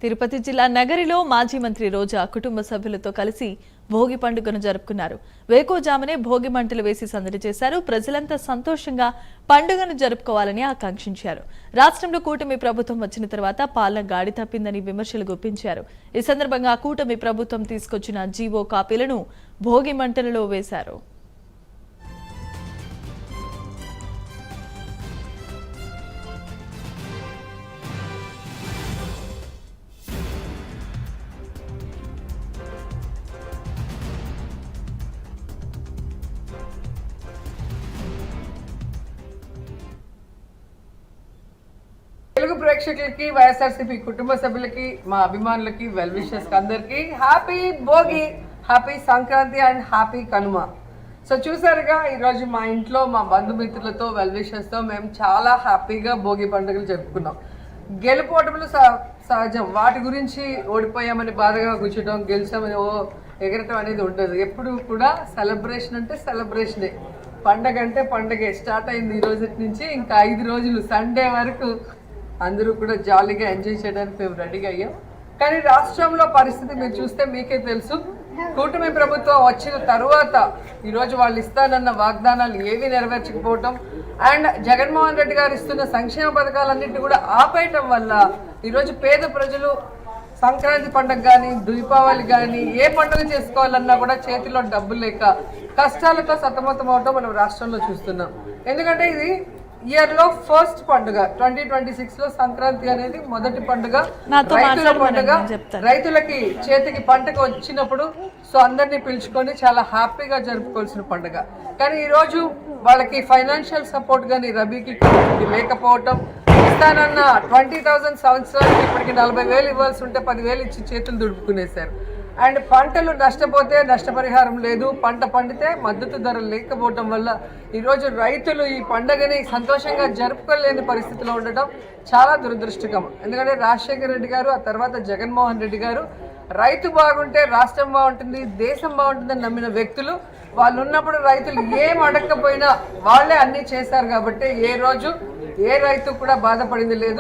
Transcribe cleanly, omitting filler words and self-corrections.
తిరుపతి జిల్లా నగరిలో మాజీ మంత్రి రోజా కుటుంబ సభ్యులతో కలిసి భోగి పండుగను జరుపుకున్నారు. వేకోజామునే భోగి మంటలు వేసి సందడి చేశారు. ప్రజలంతా సంతోషంగా పండుగను జరుపుకోవాలని ఆకాంక్షించారు. రాష్ట్రంలో కూటమి ప్రభుత్వం వచ్చిన తర్వాత పాలన గాడి తప్పిందని విమర్శలు గుప్పించారు. ఈ సందర్భంగా కూటమి ప్రభుత్వం తీసుకొచ్చిన జీవో కాపీలను భోగి మంటలలో వేశారు. తెలుగు ప్రేక్షకులకి వైఎస్ఆర్సీపీ కుటుంబ సభ్యులకి మా అభిమానులకి వెల్ విషర్స్ అందరికి happy Bhogi, happy Sankranti and happy Kanuma. So చూసారుగా ఈరోజు మా ఇంట్లో మా బంధుమిత్రులతో వెల్ విషర్స్తో మేము చాలా హ్యాపీగా భోగి పండుగలు జరుపుకున్నాం. గెలుపోటములు సహజం, వాటి గురించి ఓడిపోయామని బాధగా కూర్చోటం, గెలిచామని ఎగరటం అనేది ఉండదు. ఎప్పుడు కూడా సెలబ్రేషన్ అంటే సెలబ్రేషనే, పండగ అంటే పండగే. స్టార్ట్ అయింది ఈ రోజు నుంచి ఇంకా 5 రోజులు సండే వరకు అందరూ కూడా జాలీగా ఎంజాయ్ చేయడానికి మేము రెడీగా అయ్యాం. కానీ రాష్ట్రంలో పరిస్థితి మీరు చూస్తే మీకే తెలుసు. కూటమి ప్రభుత్వం వచ్చిన తర్వాత ఈరోజు వాళ్ళు ఇస్తానన్న వాగ్దానాలు ఏవి నెరవేర్చకపోవటం అండ్ జగన్మోహన్ రెడ్డి గారు ఇస్తున్న సంక్షేమ పథకాలన్నింటినీ కూడా ఆపేయటం వల్ల ఈరోజు పేద ప్రజలు సంక్రాంతి పండుగ కానీ దీపావళి కానీ ఏ పండుగ చేసుకోవాలన్నా కూడా చేతిలో డబ్బులు లేక కష్టాలతో సతమతం అవటం మనం రాష్ట్రంలో చూస్తున్నాం. ఎందుకంటే ఇది ఇయర్లో ఫస్ట్ పండుగ 2026లో సంక్రాంతి అనేది మొదటి పండుగ, రైతుల పండుగ. రైతులకి చేతికి పంటకు వచ్చినప్పుడు సో అందరినీ పిలుచుకొని చాలా హ్యాపీగా జరుపుకోవాల్సిన పండుగ. కానీ ఈరోజు వాళ్ళకి ఫైనాన్షియల్ సపోర్ట్ కానీ రబీకి లేకపోవటం, ఇస్తానన్న 20,000 సంవత్సరాలకి ఇప్పటికి 40,000 ఇవ్వాల్సి ఉంటే 10,000 ఇచ్చి చేతులు దుడుపుకునేశారు. అండ్ పంటలు నష్టపోతే నష్టపరిహారం లేదు, పంట పండితే మద్దతు ధర లేకపోవటం వల్ల ఈరోజు రైతులు ఈ పండుగని సంతోషంగా జరుపుకోలేని పరిస్థితిలో ఉండటం చాలా దురదృష్టకరం. ఎందుకంటే రాజశేఖర రెడ్డి గారు, ఆ తర్వాత జగన్మోహన్ రెడ్డి గారు రైతు బాగుంటే రాష్ట్రం బాగుంటుంది, దేశం బాగుంటుందని నమ్మిన వ్యక్తులు. వాళ్ళు ఉన్నప్పుడు రైతులు ఏం అడగకపోయినా వాళ్ళే అన్నీ చేశారు కాబట్టి ఏ రోజు ఏ రైతు కూడా బాధపడింది లేదు.